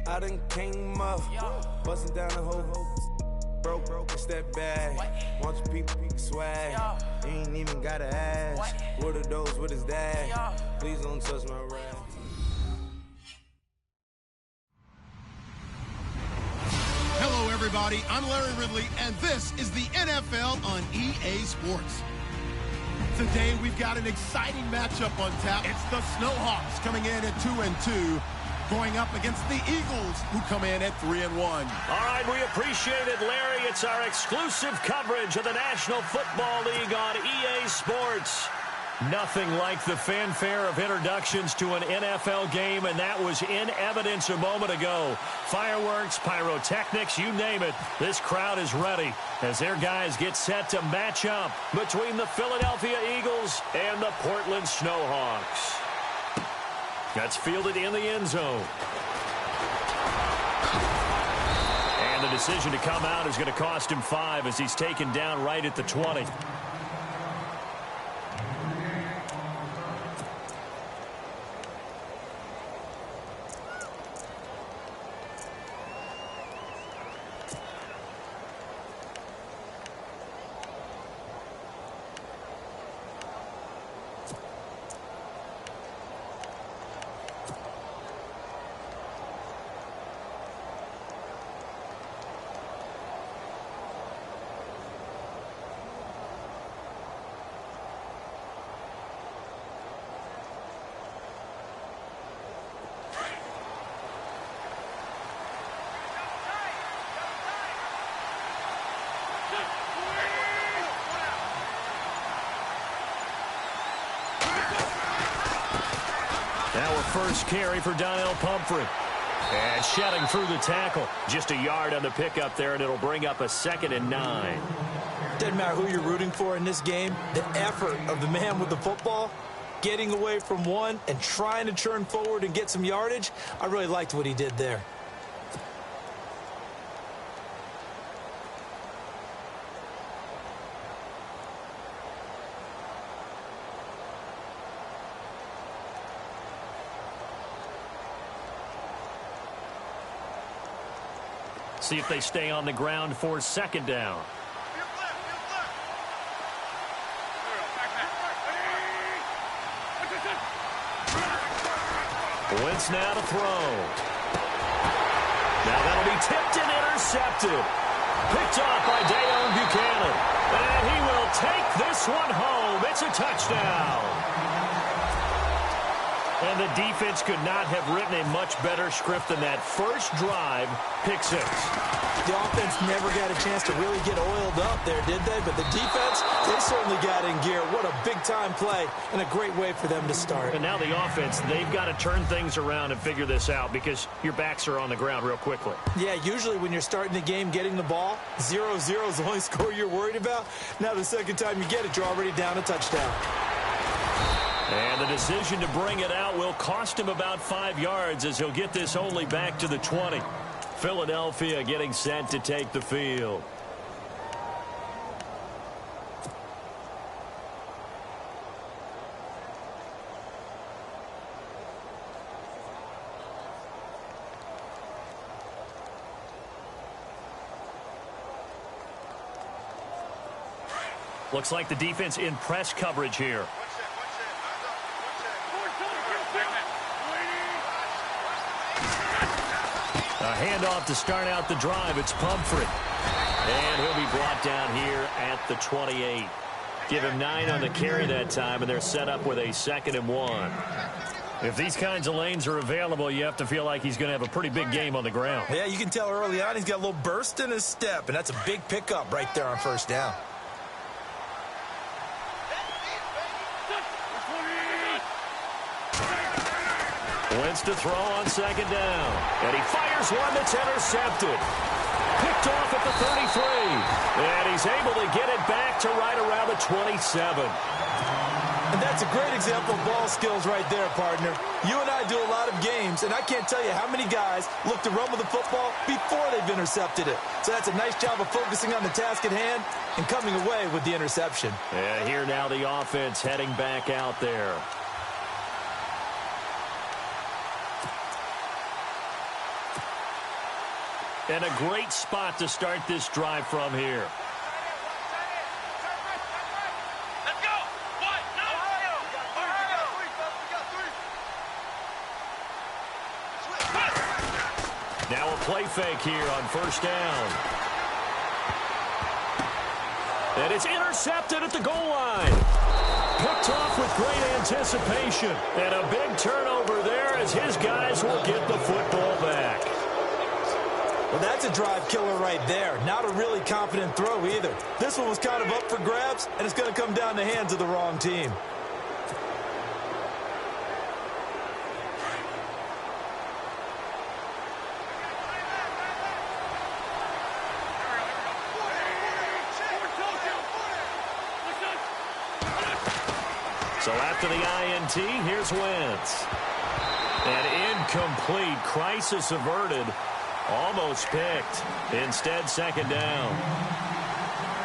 I done came up, busting down the whole broke, it's that bad. Want your people swag, you ain't even gotta ask. What are those, what is that? Please don't touch my rap. Hello, everybody. I'm Larry Ridley, and this is the NFL on EA Sports. Today, we've got an exciting matchup on tap. It's the Snowhawks coming in at 2-2, going up against the Eagles, who come in at 3-1. All right, we appreciate it, Larry. It's our exclusive coverage of the National Football League on EA Sports. Nothing like the fanfare of introductions to an NFL game, and that was in evidence a moment ago. Fireworks, pyrotechnics, you name it. This crowd is ready as their guys get set to match up between the Philadelphia Eagles and the Portland Snowhawks. That's fielded in the end zone. And the decision to come out is going to cost him 5 as he's taken down right at the 20. First carry for Donnell Pumphrey. And shedding through the tackle. Just a yard on the pickup there, and it'll bring up a 2nd and 9. Doesn't matter who you're rooting for in this game. The effort of the man with the football, getting away from one and trying to turn forward and get some yardage, I really liked what he did there. See if they stay on the ground for 2nd down. Wentz now to throw. Now that'll be tipped and intercepted. Picked off by Dayon Buchanan. And he will take this one home. It's a touchdown. And the defense could not have written a much better script than that. First drive, pick 6. The offense never got a chance to really get oiled up there, did they? But the defense, they certainly got in gear. What a big-time play and a great way for them to start. And now the offense, they've got to turn things around and figure this out because your backs are on the ground real quickly. Yeah, usually when you're starting the game getting the ball, 0-0 is the only score you're worried about. Now the second time you get it, you're already down a touchdown. And the decision to bring it out will cost him about 5 yards as he'll get this only back to the 20. Philadelphia getting set to take the field. Looks like the defense in press coverage here. A handoff to start out the drive. It's Pumphrey. And he'll be brought down here at the 28. Give him 9 on the carry that time, and they're set up with a 2nd and 1. If these kinds of lanes are available, you have to feel like he's going to have a pretty big game on the ground. Yeah, you can tell early on he's got a little burst in his step, and that's a big pickup right there on first down. Wentz to throw on 2nd down. And he fires one that's intercepted. Picked off at the 33. And he's able to get it back to right around the 27. And that's a great example of ball skills right there, partner. You and I do a lot of games, and I can't tell you how many guys look to run with the football before they've intercepted it. So that's a nice job of focusing on the task at hand and coming away with the interception. And here now the offense heading back out there. And a great spot to start this drive from here. Now a play fake here on first down. And it's intercepted at the goal line. Picked off with great anticipation. And a big turnover there as his guys will get the football back. Well, that's a drive killer right there. Not a really confident throw either. This one was kind of up for grabs, and it's going to come down the hands of the wrong team. So after the INT, here's Wentz. And incomplete. Crisis averted. Almost picked. Instead, second down.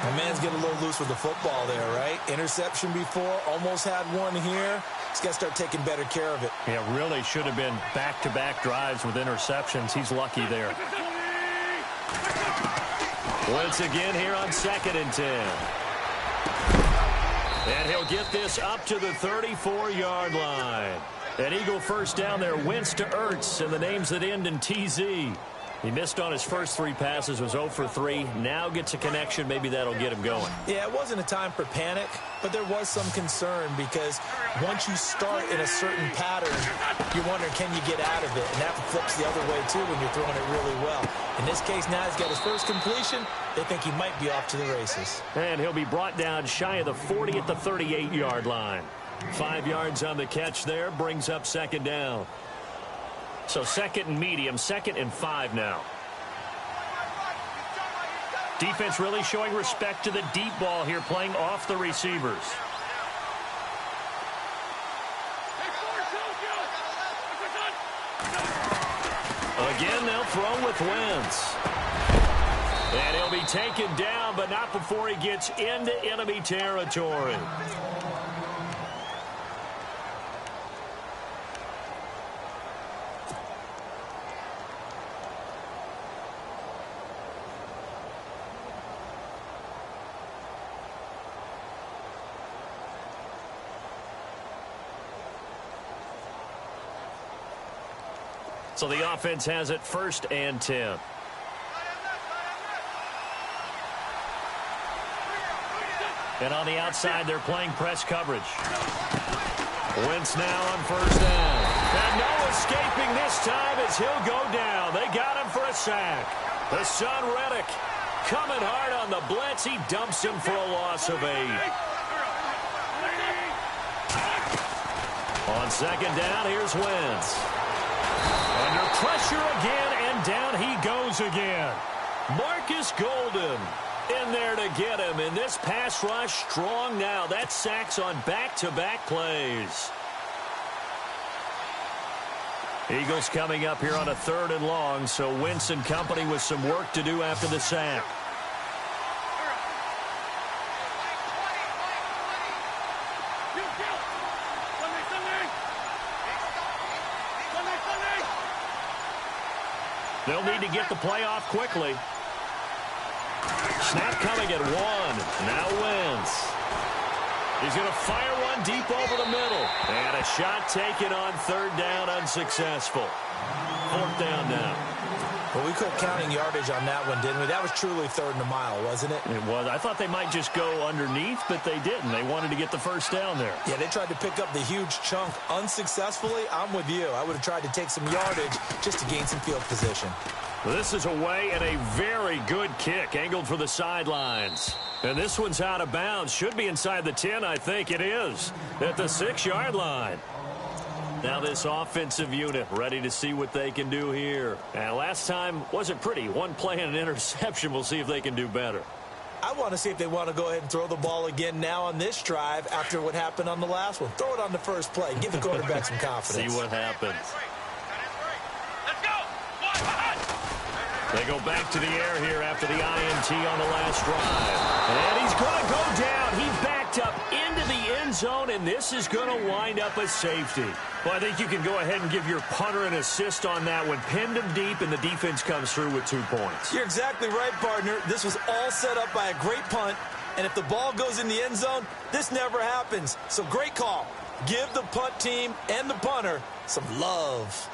The man's getting a little loose with the football there, right? Interception before. Almost had one here. He's got to start taking better care of it. Yeah, really should have been back-to-back drives with interceptions. He's lucky there. Once again here on 2nd and 10. And he'll get this up to the 34-yard line. An Eagle first down there. Wentz to Ertz, and the names that end in TZ. He missed on his first 3 passes, was 0 for 3. Now gets a connection. Maybe that'll get him going. Yeah, it wasn't a time for panic, but there was some concern because once you start in a certain pattern, you're wondering, can you get out of it? And that flips the other way, too, when you're throwing it really well. In this case, now he's got his first completion. They think he might be off to the races. And he'll be brought down shy of the 40 at the 38-yard line. 5 yards on the catch there, brings up second down. So 2nd and medium, 2nd and 5 now. Defense really showing respect to the deep ball here, playing off the receivers. Again, they'll throw with Wentz. And he'll be taken down, but not before he gets into enemy territory. So the offense has it 1st and 10. And on the outside, they're playing press coverage. Wentz now on first down. And no escaping this time as he'll go down. They got him for a sack. The son Reddick coming hard on the blitz. He dumps him for a loss of 8. On second down, here's Wentz. Under pressure again, and down he goes again. Marcus Golden in there to get him. And this pass rush strong now. That's sacks on back-to-back plays. Eagles coming up here on a 3rd and long, so Wentz and company with some work to do after the sack. They'll need to get the play off quickly. Snap coming at 1. Now Wentz. He's going to fire one deep over the middle. And a shot taken on 3rd down, unsuccessful. 4th down now. Well, we quit counting yardage on that one, didn't we? That was truly 3rd and a mile, wasn't it? It was. I thought they might just go underneath, but they didn't. They wanted to get the first down there. Yeah, they tried to pick up the huge chunk unsuccessfully. I'm with you. I would have tried to take some yardage just to gain some field position. This is away and a very good kick, angled for the sidelines. And this one's out of bounds. Should be inside the 10, I think it is, at the 6-yard line. Now this offensive unit ready to see what they can do here. And last time wasn't pretty. One play and an interception. We'll see if they can do better. I want to see if they want to go ahead and throw the ball again now on this drive after what happened on the last one. Throw it on the first play. Give the quarterback some confidence. See what happens. They go back to the air here after the INT on the last drive. And he's going to go down. He backed up into the end zone, and this is going to wind up a safety. Well, I think you can go ahead and give your punter an assist on that one. Pinned him deep, and the defense comes through with 2 points. You're exactly right, partner. This was all set up by a great punt, and if the ball goes in the end zone, this never happens. So great call. Give the punt team and the punter some love.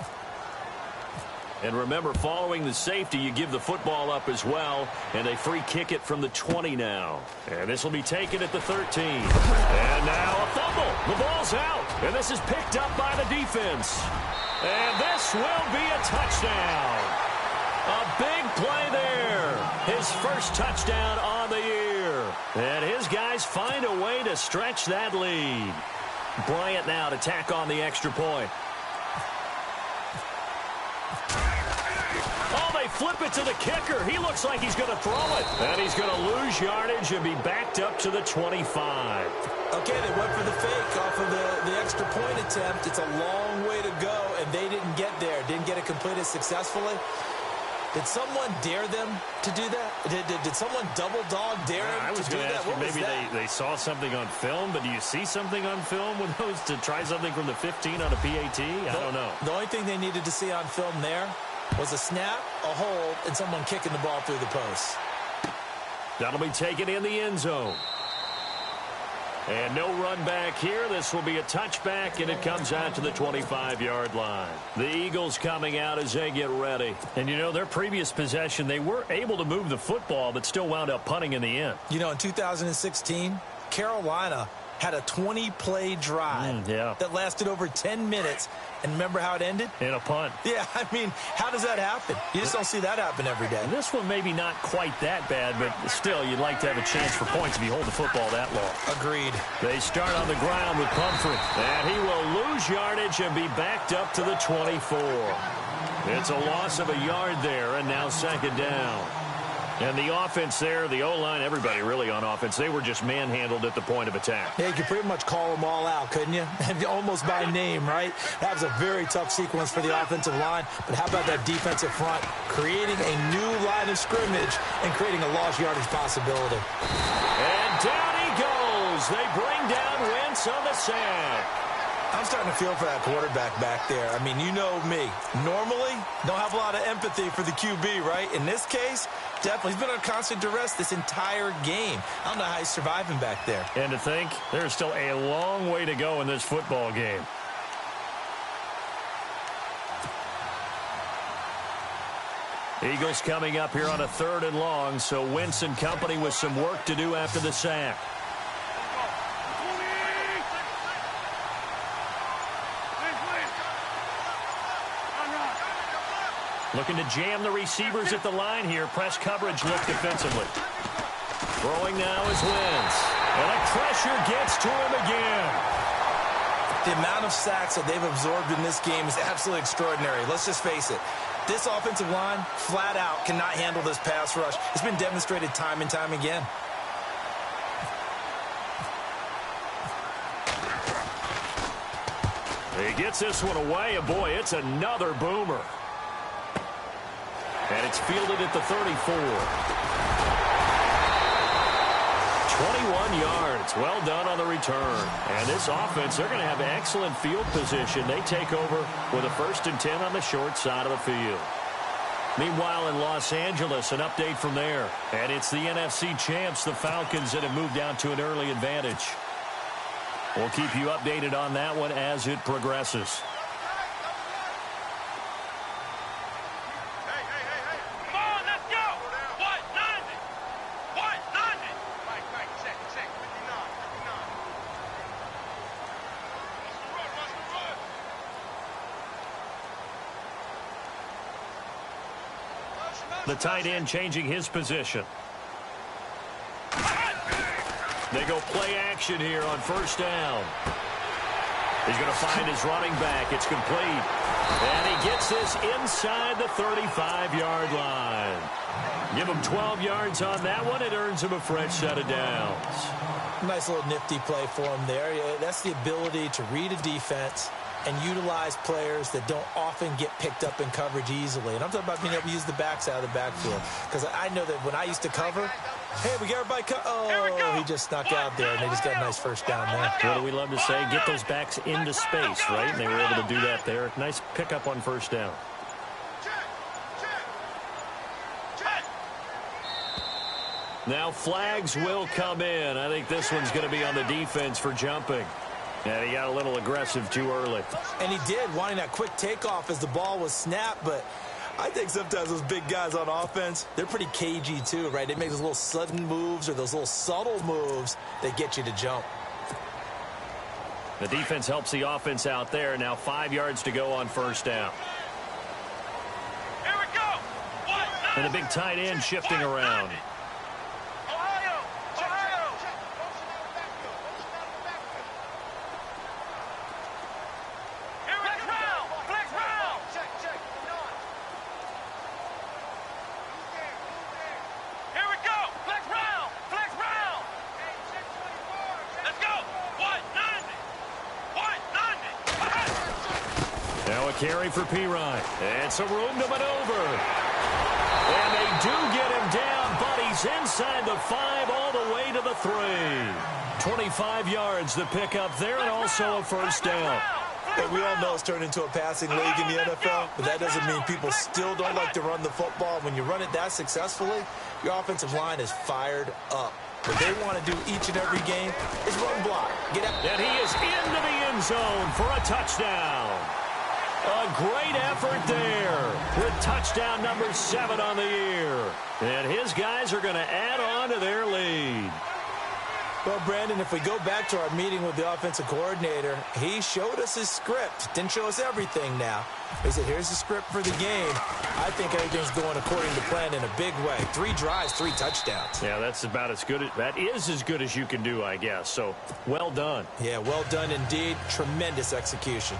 And remember, following the safety, you give the football up as well, and they free kick it from the 20 now. And this will be taken at the 13. And now a fumble. The ball's out, and this is picked up by the defense. And this will be a touchdown. A big play there. His first touchdown on the year. And his guys find a way to stretch that lead. Bryant now to tack on the extra point. Flip it to the kicker. He looks like he's going to throw it. And he's going to lose yardage and be backed up to the 25. Okay, they went for the fake off of the extra point attempt. It's a long way to go, and they didn't get there. Didn't get it completed successfully. Did someone dare them to do that? Did someone double dog dare them I was to do going to that? ask you, maybe they saw something on film, but do you see something on film with those to try something from the 15 on a PAT? I don't know. The only thing they needed to see on film there was a snap, a hold, and someone kicking the ball through the post. That'll be taken in the end zone. And no run back here. This will be a touchback, and it comes out to the 25-yard line. The Eagles coming out as they get ready. And, you know, their previous possession, they were able to move the football, but still wound up punting in the end. You know, in 2016, Carolina had a 20-play drive that lasted over 10 minutes. And remember how it ended? In a punt. Yeah, I mean, how does that happen? You just don't see that happen every day. This one maybe not quite that bad, but still, you'd like to have a chance for points if you hold the football that long. Agreed. They start on the ground with Pumphrey. And he will lose yardage and be backed up to the 24. It's a loss of a yard there, and now second down. And the offense there, the O-line, everybody really on offense, they were just manhandled at the point of attack. Yeah, you could pretty much call them all out, couldn't you? Almost by name, right? That was a very tough sequence for the offensive line. But how about that defensive front? Creating a new line of scrimmage and creating a lost yardage possibility. And down he goes. They bring down Wentz on the sack. I'm starting to feel for that quarterback back there. I mean, you know me. Normally, don't have a lot of empathy for the QB, right? In this case, definitely. He's been under constant duress this entire game. I don't know how he's surviving back there. And to think, there's still a long way to go in this football game. Eagles coming up here on a 3rd and long, so Wentz and company with some work to do after the sack. Looking to jam the receivers at the line here. Press coverage look defensively. Throwing now is Wentz. And the pressure gets to him again. The amount of sacks that they've absorbed in this game is absolutely extraordinary. Let's just face it. This offensive line, flat out, cannot handle this pass rush. It's been demonstrated time and time again. He gets this one away, and boy, it's another boomer. And it's fielded at the 34. 21 yards. Well done on the return. And this offense, they're going to have excellent field position. They take over with a 1st and 10 on the short side of the field. Meanwhile, in Los Angeles, an update from there. And it's the NFC champs, the Falcons, that have moved down to an early advantage. We'll keep you updated on that one as it progresses. The tight end changing his position. They go play action here on 1st down. He's going to find his running back. It's complete. And he gets this inside the 35-yard line. Give him 12 yards on that one. It earns him a fresh set of downs. Nice little nifty play for him there. Yeah, that's the ability to read a defense and utilize players that don't often get picked up in coverage easily. And I'm talking about being able to use the backs out of the backfield. Because I know that when I used to cover, hey, we got everybody oh, he just snuck out there, and they just got a nice first down there. What do we love to say? Get those backs into space, right? And they were able to do that there. Nice pickup on first down. Now flags will come in. I think this one's going to be on the defense for jumping. And he got a little aggressive too early. And he did, wanting that quick takeoff as the ball was snapped. But I think sometimes those big guys on offense, they're pretty cagey too, right? They make those little sudden moves or those little subtle moves that get you to jump. The defense helps the offense out there. Now 5 yards to go on first down. Here we go. And the big tight end shifting around. Carry for Pirine. It's a room to maneuver. And they do get him down, but he's inside the 5 all the way to the 3. 25 yards to pick up there, and also a first down. But we all know it's turned into a passing league in the NFL, but that doesn't mean people still don't like to run the football. When you run it that successfully, your offensive line is fired up. What they want to do each and every game is run block. Get out. And he is into the end zone for a touchdown. A great effort there with touchdown number 7 on the year. And his guys are going to add on to their lead. Well, Brandon, if we go back to our meeting with the offensive coordinator, he showed us his script. Didn't show us everything now. He said, here's the script for the game. I think everything's going according to plan in a big way. 3 drives, 3 touchdowns. Yeah, that's about as good. That is as good as you can do, I guess. So, well done. Yeah, well done indeed. Tremendous execution.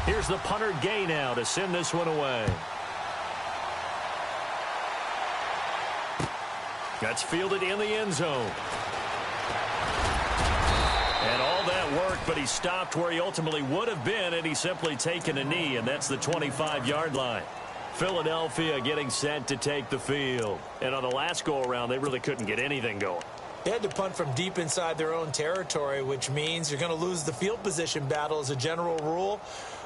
Here's the punter Gay now to send this one away. That's fielded in the end zone. And all that work, but he stopped where he ultimately would have been, and he's simply taken a knee, and that's the 25-yard line. Philadelphia getting set to take the field. And on the last go-around, they really couldn't get anything going. They had to punt from deep inside their own territory, which means you're going to lose the field position battle as a general rule.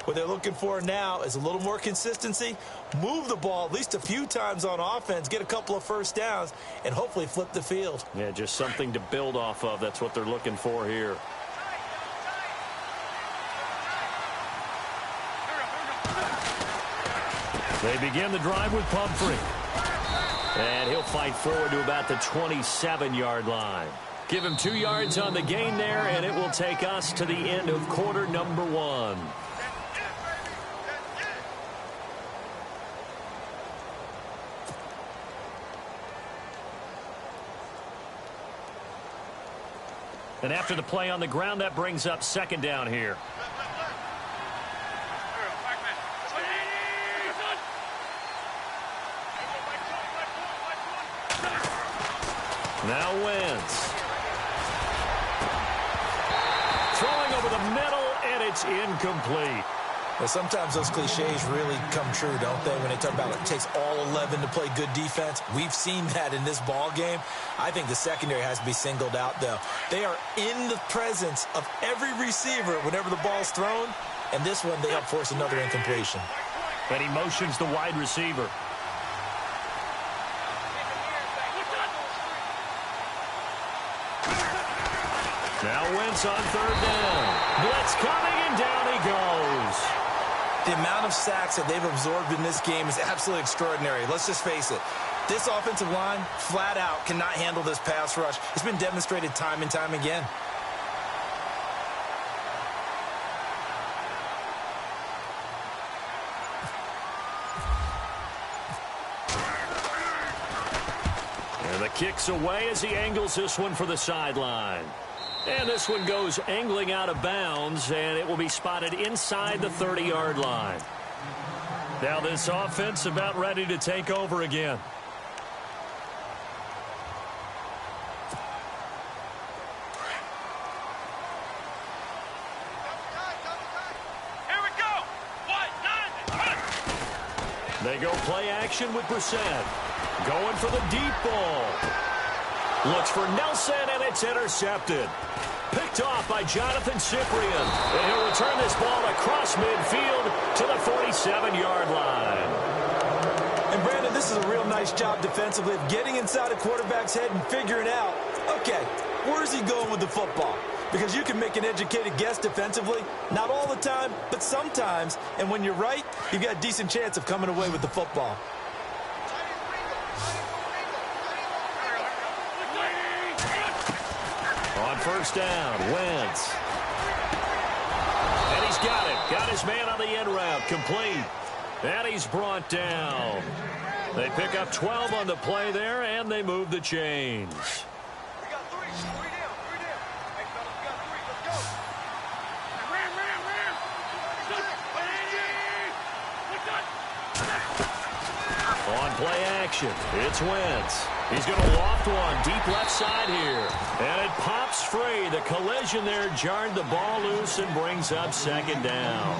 What they're looking for now is a little more consistency, move the ball at least a few times on offense, get a couple of first downs, and hopefully flip the field. Yeah, just something to build off of. That's what they're looking for here. They begin the drive with Pumphrey. And he'll fight forward to about the 27-yard line. Give him 2 yards on the gain there, and it will take us to the end of quarter number 1. And after the play on the ground, that brings up second down here. Now Wentz. Throwing over the middle, and it's incomplete. Well, sometimes those cliches really come true, don't they? When they talk about it takes all 11 to play good defense. We've seen that in this ball game. I think the secondary has to be singled out, though. They are in the presence of every receiver whenever the ball's thrown. And this one, they help force another incompletion. And he motions the wide receiver. Now Wentz on third down. Blitz coming, and down he goes. The amount of sacks that they've absorbed in this game is absolutely extraordinary. Let's just face it. This offensive line, flat out, cannot handle this pass rush. It's been demonstrated time and time again. And the kick's away as he angles this one for the sideline. And this one goes angling out of bounds, and it will be spotted inside the 30-yard line. Now this offense about ready to take over again. They go play action with Brissett. Going for the deep ball. Looks for Nelson, and it's intercepted. Picked off by Jonathan Cyprien. And he'll return this ball across midfield to the 47-yard line. And Brandon, this is a real nice job defensively of getting inside a quarterback's head and figuring out, okay, where's he going with the football? Because you can make an educated guess defensively, not all the time, but sometimes. And when you're right, you've got a decent chance of coming away with the football. On first down, Wentz. And he's got it. Got his man on the end route, complete. And he's brought down. They pick up 12 on the play there, and they move the chains. On play action, it's Wentz. He's going to loft one deep left side here. And it pops free. The collision there jarred the ball loose and brings up second down.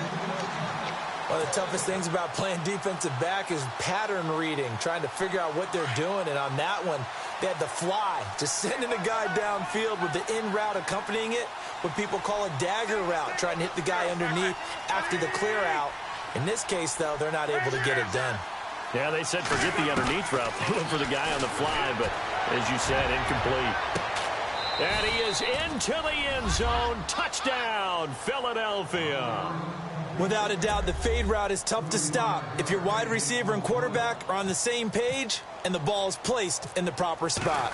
One of the toughest things about playing defensive back is pattern reading, trying to figure out what they're doing. And on that one, they had the fly, just sending a guy downfield with the in route accompanying it, what people call a dagger route, trying to hit the guy underneath after the clear out. In this case, though, they're not able to get it done. Yeah, they said forget the underneath route. They went for the guy on the fly, but as you said, incomplete. And he is into the end zone. Touchdown, Philadelphia. Without a doubt, the fade route is tough to stop if your wide receiver and quarterback are on the same page and the ball is placed in the proper spot.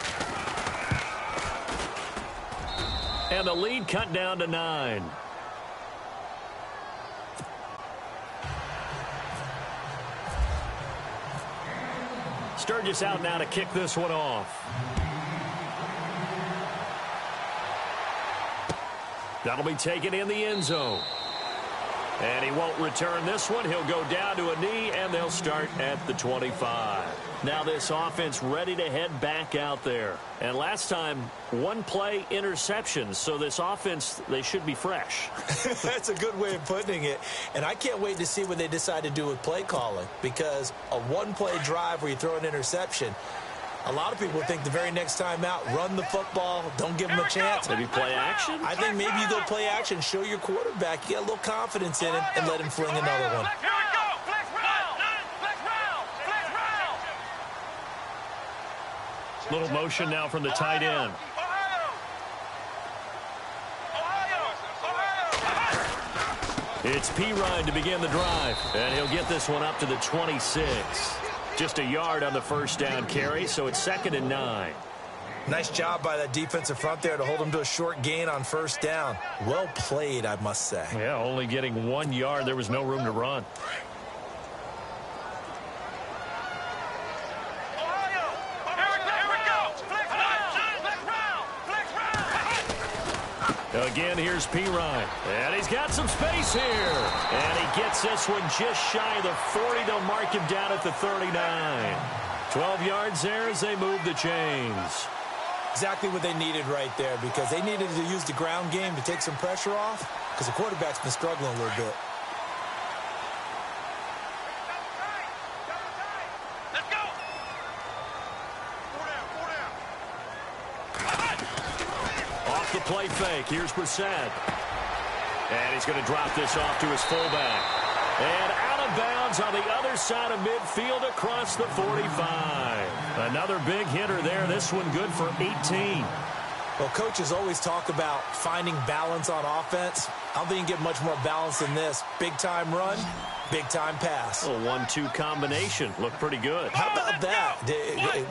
And the lead cut down to 9. Sturgis out now to kick this one off. That'll be taken in the end zone. And he won't return this one. He'll go down to a knee, and they'll start at the 25. Now this offense ready to head back out there. And last time, one play interception. So this offense, they should be fresh. That's a good way of putting it. And I can't wait to see what they decide to do with play calling. Because a one-play drive where you throw an interception, a lot of people think the very next time out, run the football, don't give them a chance. Maybe play action? I think maybe you go play action, show your quarterback, you get a little confidence in him, and let him fling another one. Little motion now from the tight end. It's Pirine to begin the drive, and he'll get this one up to the 26. Just a yard on the first down carry, so it's 2nd and 9. Nice job by that defensive front there to hold him to a short gain on first down. Well played, I must say. Yeah, only getting 1 yard. There was no room to run. Again, here's Pirine. And he's got some space here. And he gets this one just shy of the 40. They'll mark him down at the 39. 12 yards there as they move the chains. Exactly what they needed right there, because they needed to use the ground game to take some pressure off, because the quarterback's been struggling a little bit. Off the play fake, here's Brissett. And he's going to drop this off to his fullback. And out of bounds on the other side of midfield across the 45. Another big hitter there. This one good for 18. Well, coaches always talk about finding balance on offense. I don't think you can get much more balance than this. Big-time run, big-time pass. A 1-2 combination. Looked pretty good. How about that?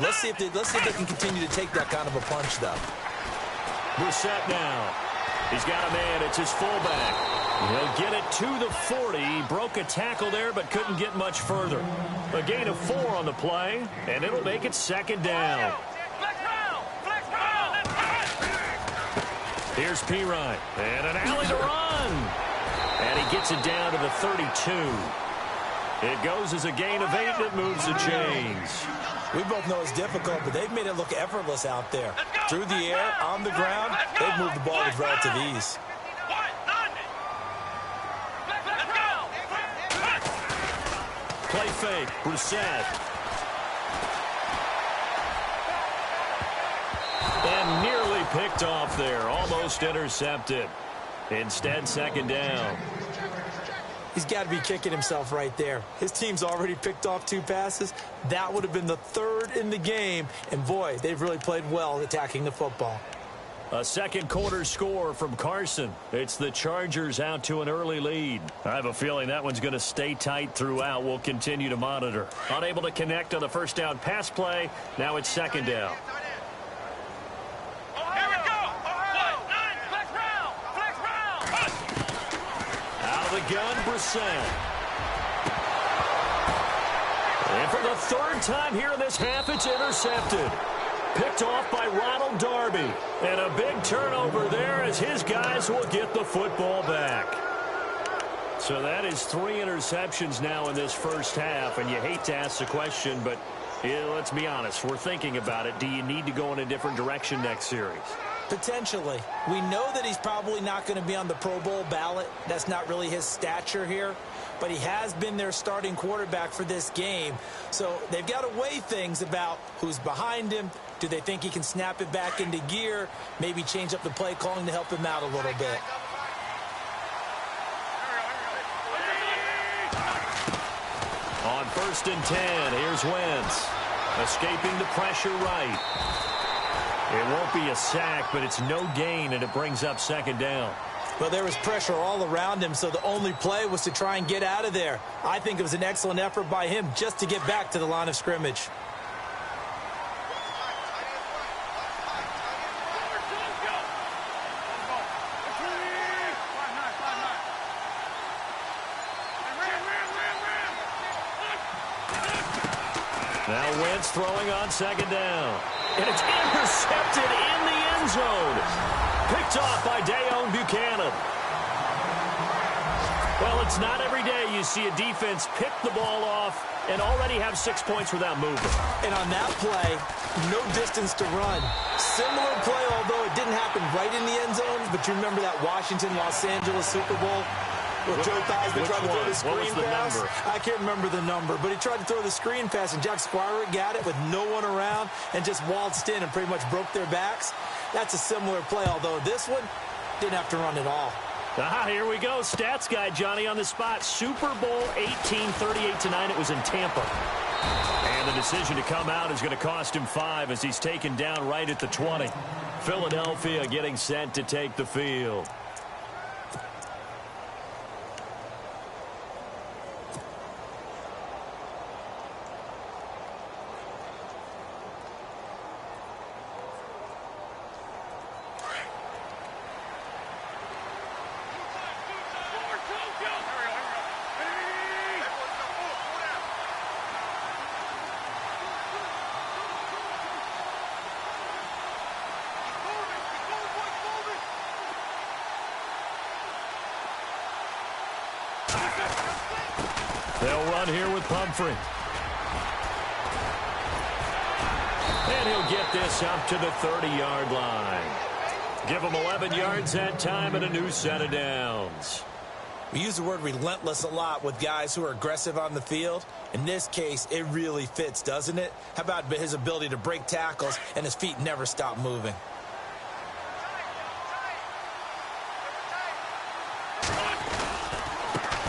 Let's see if they can continue to take that kind of a punch, though. Brissett now. He's got a man. It's his fullback. He'll get it to the 40. He broke a tackle there, but couldn't get much further. A gain of 4 on the play, and it'll make it 2nd down. Here's Pirine. And an alley to run. And he gets it down to the 32. It goes as a gain of 8 that moves the chains. We both know it's difficult, but they've made it look effortless out there. Through the air, on the ground, they've moved the ball with relative ease. Play fake. Brissett. And nearly picked off there. Almost intercepted. Instead, second down. He's got to be kicking himself right there. His team's already picked off 2 passes. That would have been the 3rd in the game. And, boy, they've really played well attacking the football. A second quarter score from Carson. It's the Chargers out to an early lead. I have a feeling that one's going to stay tight throughout. We'll continue to monitor. Unable to connect on the first down pass play. Now it's second down. The gun, Brissett. And for the 3rd time here in this half, it's intercepted. Picked off by Ronald Darby. And a big turnover there as his guys will get the football back. So that is 3 interceptions now in this first half. And you hate to ask the question, but let's be honest. We're thinking about it. Do you need to go in a different direction next series? Potentially. We know that he's probably not going to be on the Pro Bowl ballot. That's not really his stature here. But he has been their starting quarterback for this game. So they've got to weigh things about who's behind him. Do they think he can snap it back into gear? Maybe change up the play calling to help him out a little bit. On 1st and 10, here's Wentz. Escaping the pressure right. It won't be a sack, but it's no gain, and it brings up second down. Well, there was pressure all around him, so the only play was to try and get out of there. I think it was an excellent effort by him just to get back to the line of scrimmage. Now Wentz throwing on second down. And it's intercepted in the end zone. Picked off by Dayon Buchanan. Well, it's not every day you see a defense pick the ball off and already have 6 points without moving. And on that play, no distance to run. Similar play, although it didn't happen right in the end zone. But you remember that Washington-Los Angeles Super Bowl? Well, Joe Theismann tried to throw the screen pass. Number? I can't remember the number, but he tried to throw the screen pass, and Jack Squire got it with no one around and just waltzed in and pretty much broke their backs. That's a similar play, although this one didn't have to run at all. Here we go. Stats guy Johnny on the spot. Super Bowl 18, 38-9. It was in Tampa. And the decision to come out is going to cost him 5 as he's taken down right at the 20. Philadelphia getting set to take the field. They'll run here with Pumphrey. And he'll get this up to the 30-yard line. Give him 11 yards that time and a new set of downs. We use the word relentless a lot with guys who are aggressive on the field. In this case, it really fits, doesn't it? How about his ability to break tackles and his feet never stop moving?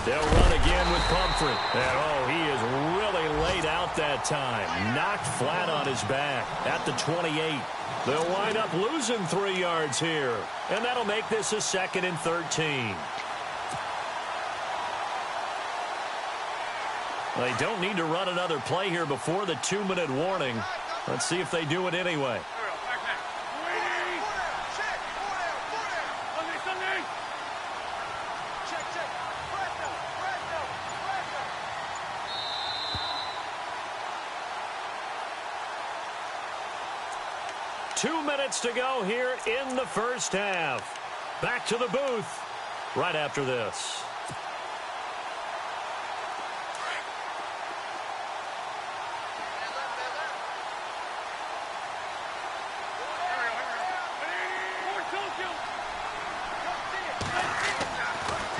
They'll run again with Pumphrey. And, he is really laid out that time. Knocked flat on his back at the 28. They'll wind up losing 3 yards here. And that'll make this a 2nd and 13. They don't need to run another play here before the 2-minute warning. Let's see if they do it anyway. Two minutes to go here in the first half. Back to the booth right after this.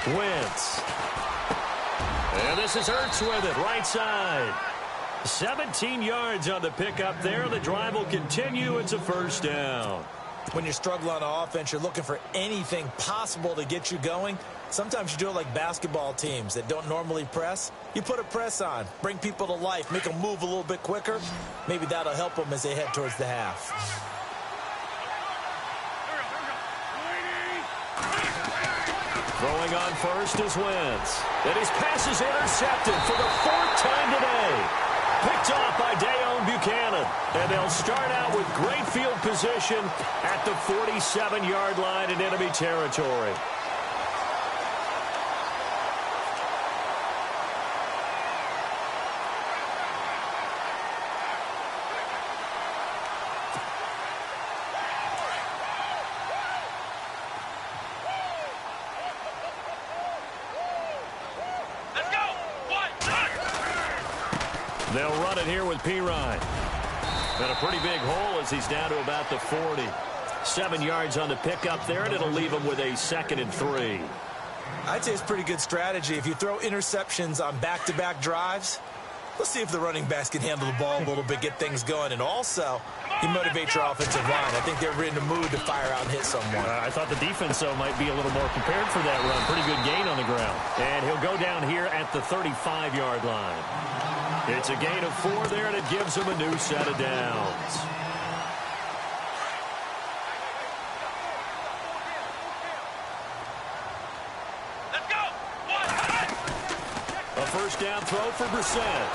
Wentz. And this is Ertz with it, right side. 17 yards on the pickup there. The drive will continue. It's a first down. When you're struggling on offense, you're looking for anything possible to get you going. Sometimes you do it like basketball teams that don't normally press. You put a press on, bring people to life, make them move a little bit quicker. Maybe that'll help them as they head towards the half. Throwing on first is Wentz. And his pass is intercepted for the 4th time today. Picked off by Dayon Buchanan. And they'll start out with great field position at the 47-yard line in enemy territory. They'll run it here with Pirine. And a pretty big hole as he's down to about the 40. 7 yards on the pickup there, and it'll leave him with a 2nd and 3. I'd say it's pretty good strategy. If you throw interceptions on back-to-back drives, let's see if the running backs can handle the ball a little bit, get things going. And also, you motivate your offensive line. I think they're in the mood to fire out and hit someone. I thought the defense, though, might be a little more prepared for that run. Pretty good gain on the ground. And he'll go down here at the 35-yard line. It's a gain of 4 there, and it gives him a new set of downs. Let's go. A first down throw for Brissett.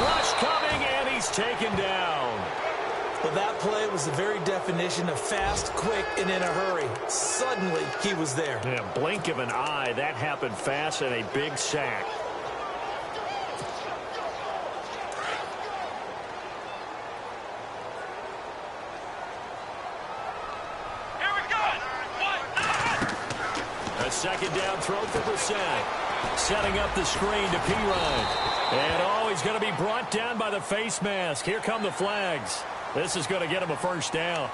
Rush coming, and he's taken down. Well, that play was the very definition of fast, quick, and in a hurry. Suddenly, he was there. Yeah, blink of an eye. That happened fast, and a big sack. Second down throw for Brissett. Setting up the screen to Pirine. And, he's going to be brought down by the face mask. Here come the flags. This is going to get him a first down.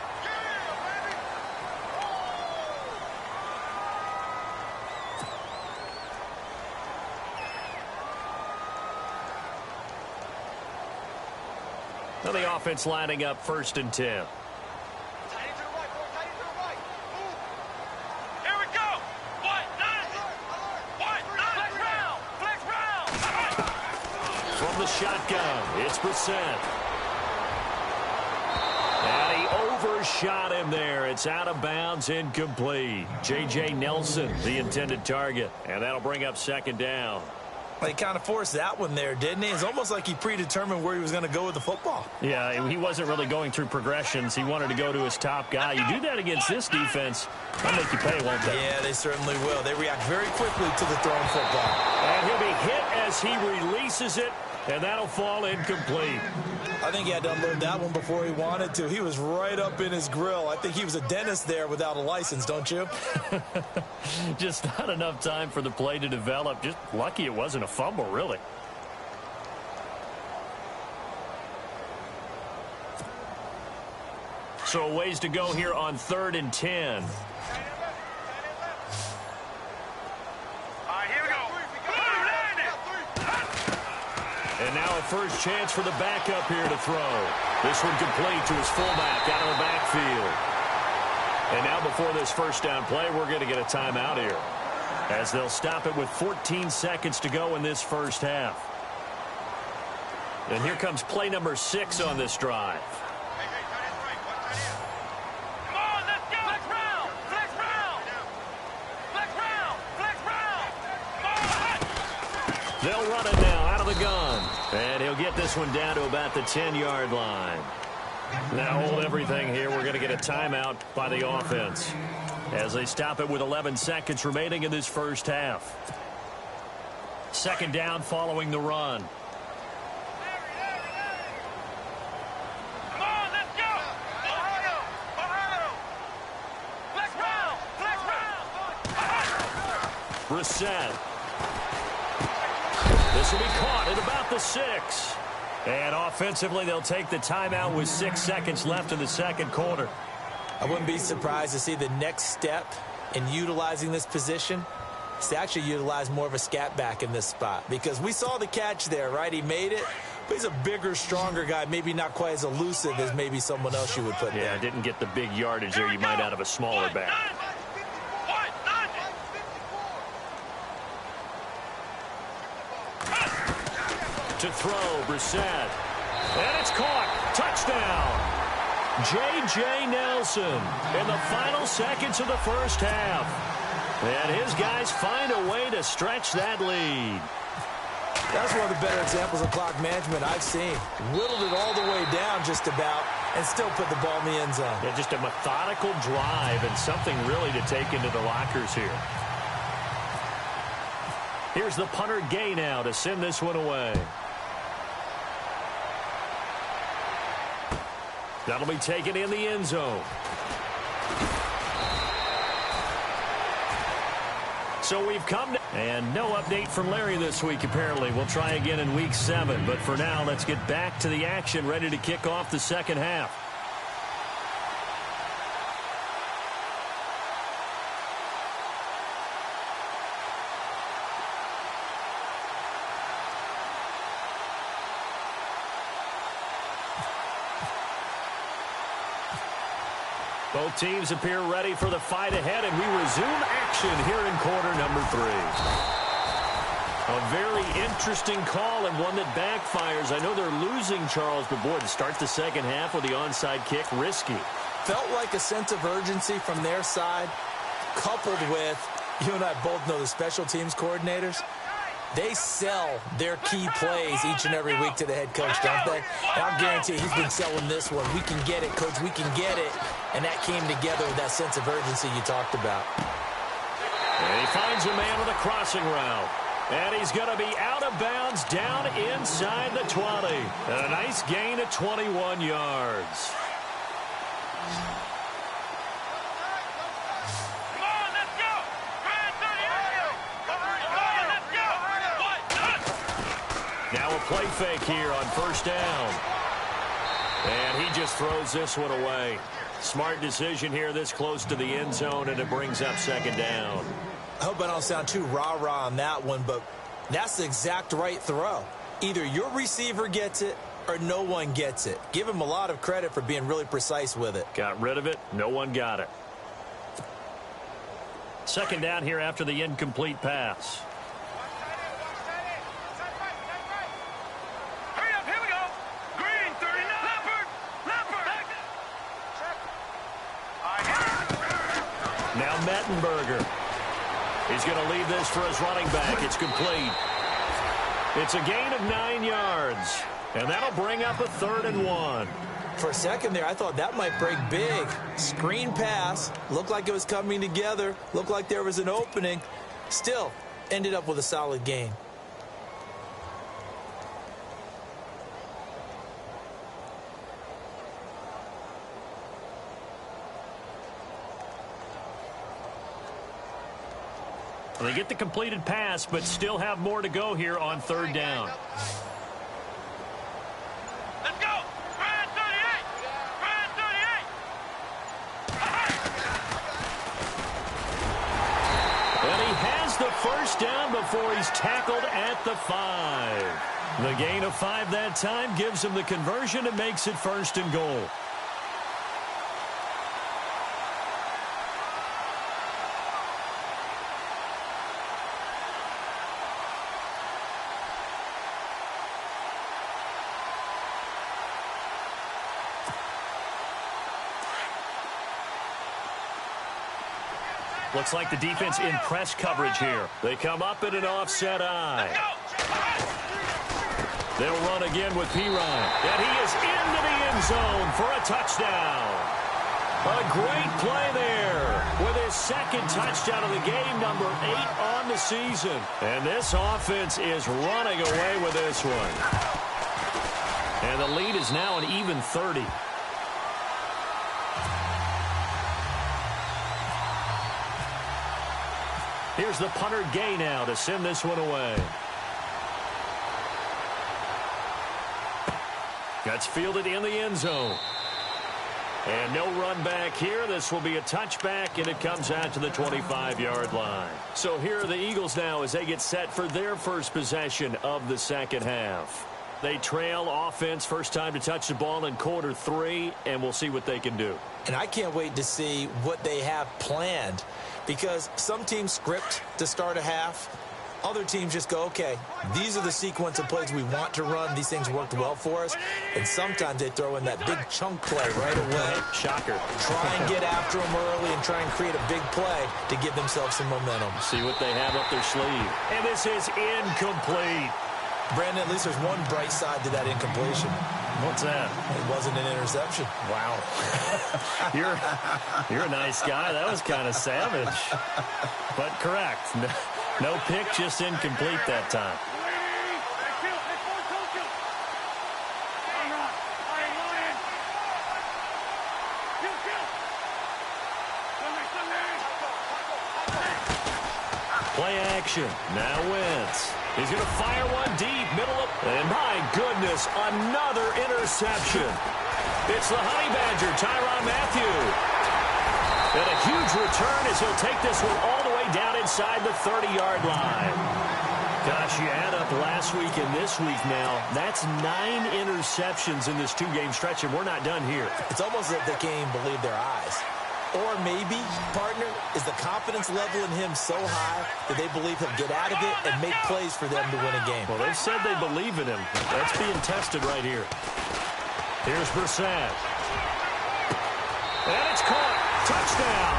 Now the offense lining up 1st and 10. Shotgun. It's Brissett. And he overshot him there. It's out of bounds, incomplete. J.J. Nelson, the intended target. And that'll bring up 2nd down. Well, he kind of forced that one there, didn't he? It's almost like he predetermined where he was going to go with the football. Yeah, he wasn't really going through progressions. He wanted to go to his top guy. You do that against this defense, they'll make you pay, won't they? Yeah, they certainly will. They react very quickly to the thrown football. And he'll be hit as he releases it. And that'll fall incomplete. I think he had to unload that one before he wanted to. He was right up in his grill. I think he was a dentist there without a license, don't you? Just not enough time for the play to develop. Just lucky it wasn't a fumble, really. So a ways to go here on 3rd and 10. And now a first chance for the backup here to throw. This one complete to his fullback out of the backfield. And now before this first down play, we're going to get a timeout here, as they'll stop it with 14 seconds to go in this first half. And here comes play number 6 on this drive. Come on, let's go. Flex round. Flex round. Flex round. Flex round. Come on. They'll run it now out of the gun. And he'll get this one down to about the 10-yard line. Now hold everything here. We're going to get a timeout by the offense as they stop it with 11 seconds remaining in this first half. 2nd down following the run. Come on, let's go. Ohio. Ohio. Flex round. Flex round. Brissett. This will be caught at about the 6. And offensively, they'll take the timeout with 6 seconds left in the second quarter. I wouldn't be surprised to see the next step in utilizing this position is to actually utilize more of a scat back in this spot, because we saw the catch there, right? He made it, but he's a bigger, stronger guy, maybe not quite as elusive as maybe someone else you would put there. Yeah, didn't get the big yardage there you might out of a smaller back. To throw, Brissett. And it's caught. Touchdown. J.J. Nelson in the final seconds of the first half. And his guys find a way to stretch that lead. That's one of the better examples of clock management I've seen. Whittled it all the way down just about and still put the ball in the end zone. Yeah, just a methodical drive and something really to take into the lockers here. Here's the punter Gay now to send this one away. That'll be taken in the end zone. So we've come to... And no update from Larry this week, apparently. We'll try again in Week 7. But for now, let's get back to the action, ready to kick off the second half. Both teams appear ready for the fight ahead, and we resume action here in quarter number 3. A very interesting call and one that backfires. I know they're losing, Charles, but boy, to start the second half with the onside kick, risky. Felt like a sense of urgency from their side, coupled with, you and I both know the special teams coordinators, they sell their key plays each and every week to the head coach, don't they? And I'll guarantee he's been selling this one. We can get it, coach. We can get it. And that came together with that sense of urgency you talked about. And he finds a man with a crossing route. And he's going to be out of bounds down inside the 20. And a nice gain of 21 yards. Now a play fake here on first down. And he just throws this one away. Smart decision here this close to the end zone, and it brings up second down. I hope I don't sound too rah-rah on that one, but that's the exact right throw. Either your receiver gets it or no one gets it. Give him a lot of credit for being really precise with it. Got rid of it. No one got it. Second down here after the incomplete pass. Now Mettenberger. He's going to leave this for his running back. It's complete. It's a gain of 9 yards. And that'll bring up a 3rd and 1. For a second there, I thought that might break big. Screen pass. Looked like it was coming together. Looked like there was an opening. Still, ended up with a solid gain. They get the completed pass, but still have more to go here on 3rd down. Let's go! Brad 38! Brad 38! And he has the first down before he's tackled at the 5. The gain of 5 that time gives him the conversion and makes it 1st and goal. Looks like the defense in press coverage here. They come up in an offset eye. They'll run again with P. Ryan. And he is into the end zone for a touchdown. A great play there with his 2nd touchdown of the game, number 8 on the season. And this offense is running away with this one. And the lead is now an even 30. Here's the punter Gay now to send this one away. That's fielded in the end zone. And no run back here. This will be a touchback, and it comes out to the 25-yard line. So here are the Eagles now as they get set for their first possession of the second half. They trail offense, first time to touch the ball in quarter 3, and we'll see what they can do. And I can't wait to see what they have planned, because some teams script to start a half. Other teams just go, okay, these are the sequence of plays we want to run. These things worked well for us. And sometimes they throw in that big chunk play right away. Shocker. Try and get after them early and try and create a big play to give themselves some momentum. See what they have up their sleeve. And this is incomplete. Brandon, at least there's one bright side to that incompletion. What's that? It wasn't an interception. Wow. You're a nice guy. That was kind of savage. But correct. No pick, just incomplete that time. Play action. Now Wentz. He's going to fire one deep, middle of... And my goodness, another interception. It's the Honey Badger, Tyrann Mathieu. And a huge return as he'll take this one all the way down inside the 30-yard line. Gosh, you add up last week and this week now. That's 9 interceptions in this 2-game stretch, and we're not done here. It's almost as if they can't even believe their eyes. Or maybe, partner, is the confidence level in him so high that they believe he'll get out of it and make plays for them to win a game. Well, they've said they believe in him. That's being tested right here. Here's Brissett. And it's caught. Touchdown.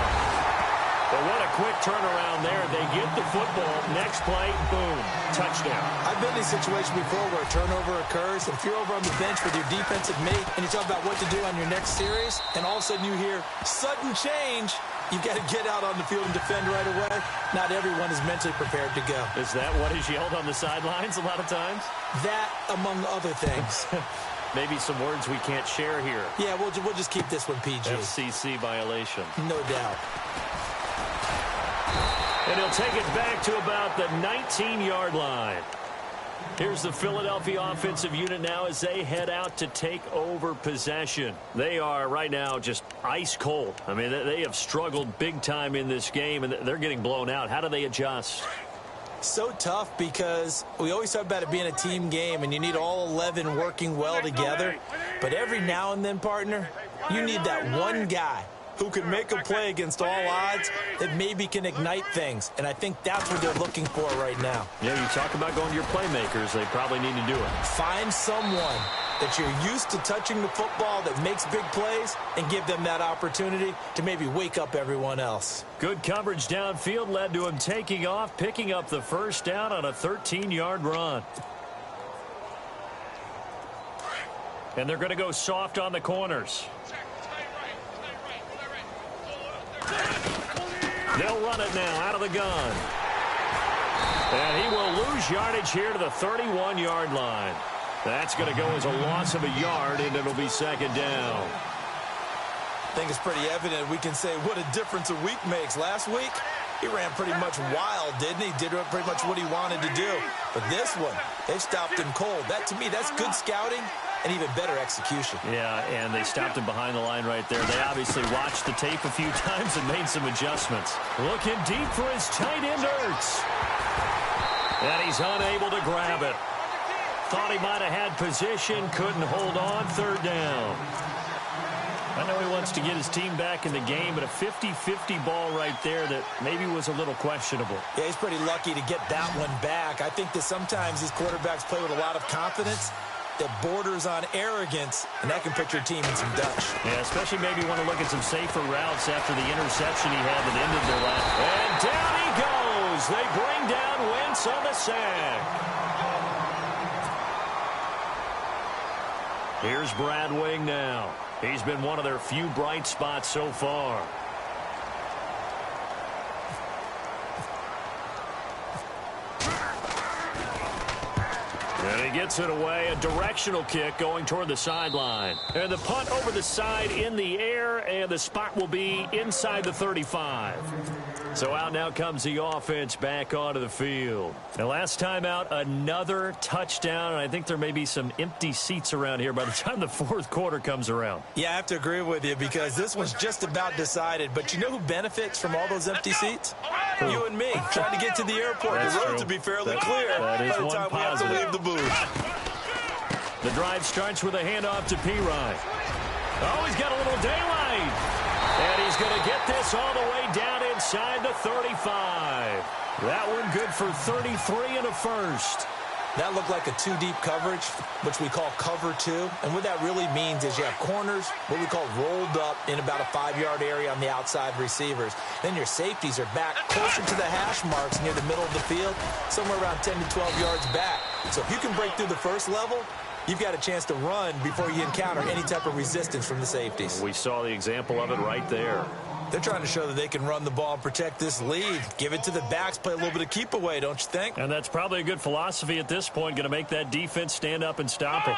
But what a quick turnaround there. They get the football. Next play, boom, touchdown. I've been in a situation before where a turnover occurs. If you're over on the bench with your defensive mate and you talk about what to do on your next series, and all of a sudden you hear sudden change, you've got to get out on the field and defend right away. Not everyone is mentally prepared to go. Is that what is yelled on the sidelines a lot of times? That, among other things. Maybe some words we can't share here. Yeah, we'll just keep this one PG. FCC violation. No doubt. And he'll take it back to about the 19-yard line. Here's the Philadelphia offensive unit now as they head out to take over possession. They are right now just ice cold. I mean, they have struggled big time in this game, and they're getting blown out. How do they adjust? So tough because we always talk about it being a team game, and you need all 11 working well together. But every now and then, partner, you need that one guy who can make a play against all odds that maybe can ignite things. And I think that's what they're looking for right now. Yeah, you talk about going to your playmakers. They probably need to do it. Find someone that you're used to touching the football that makes big plays and give them that opportunity to maybe wake up everyone else. Good coverage downfield led to him taking off, picking up the first down on a 13-yard run. And they're going to go soft on the corners. They'll run it now out of the gun. And he will lose yardage here to the 31-yard line. That's going to go as a loss of a yard, and it'll be second down. I think it's pretty evident we can say what a difference a week makes. Last week, he ran pretty much wild, didn't he? Did pretty much what he wanted to do. But this one, they stopped him cold. That, to me, that's good scouting and even better execution. Yeah, and they stopped him behind the line right there. They obviously watched the tape a few times and made some adjustments. Looking deep for his tight end, Ertz. And he's unable to grab it. Thought he might have had position, couldn't hold on, third down. I know he wants to get his team back in the game, but a 50-50 ball right there that maybe was a little questionable. Yeah, he's pretty lucky to get that one back. I think that sometimes these quarterbacks play with a lot of confidence that borders on arrogance, and that can put your team in some Dutch. Yeah, especially maybe want to look at some safer routes after the interception he had that ended their last. And down he goes. They bring down Wentz on the sack. Here's Brad Wing now. He's been one of their few bright spots so far. And he gets it away, a directional kick going toward the sideline. And the punt over the side in the air, and the spot will be inside the 35. So out now comes the offense back onto the field. And last time out, another touchdown. And I think there may be some empty seats around here by the time the fourth quarter comes around. Yeah, I have to agree with you because this one's just about decided. But you know who benefits from all those empty seats? You and me, trying to get to the airport. That's the roads true. will be fairly clear that is by the one time we have to positive. leave the booth. The drive starts with a handoff to P-Ryan. Oh, he's got a little daylight. And he's going to get this all the way down inside the 35. That one good for 33 and a first. That looked like a two-deep coverage, which we call cover two. And what that really means is you have corners, what we call rolled up in about a 5-yard area on the outside receivers. Then your safeties are back closer to the hash marks near the middle of the field, somewhere around 10 to 12 yards back. So if you can break through the first level, you've got a chance to run before you encounter any type of resistance from the safeties. We saw the example of it right there. They're trying to show that they can run the ball and protect this lead. Give it to the backs, play a little bit of keep away, don't you think? And that's probably a good philosophy at this point, going to make that defense stand up and stop them.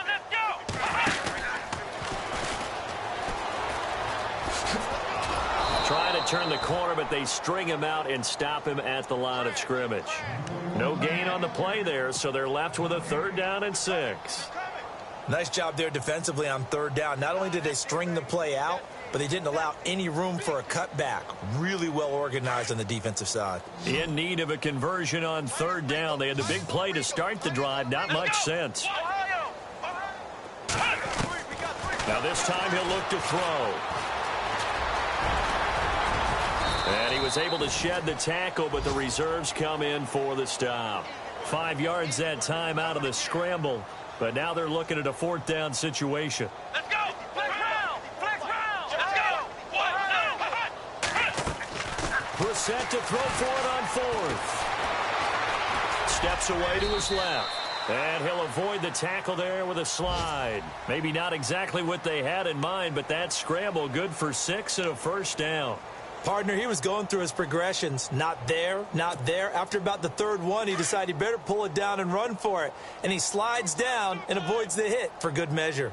Trying to turn the corner, but they string him out and stop him at the line of scrimmage. No gain on the play there, so they're left with a 3rd down and 6. Nice job there defensively on 3rd down. Not only did they string the play out, but they didn't allow any room for a cutback. Really well organized on the defensive side. In need of a conversion on 3rd down. They had the big play to start the drive. Not much sense. Now this time he'll look to throw. And he was able to shed the tackle, but the reserves come in for the stop. 5 yards that time out of the scramble. But now they're looking at a 4th down situation. Let's go! Flex round! Flex round! Let's go! Brissett to throw for it on 4th. Steps away to his left. And he'll avoid the tackle there with a slide. Maybe not exactly what they had in mind, but that scramble good for 6 and a 1st down. Partner, he was going through his progressions. Not there, not there. After about the 3rd one, he decided he better pull it down and run for it. And he slides down and avoids the hit for good measure.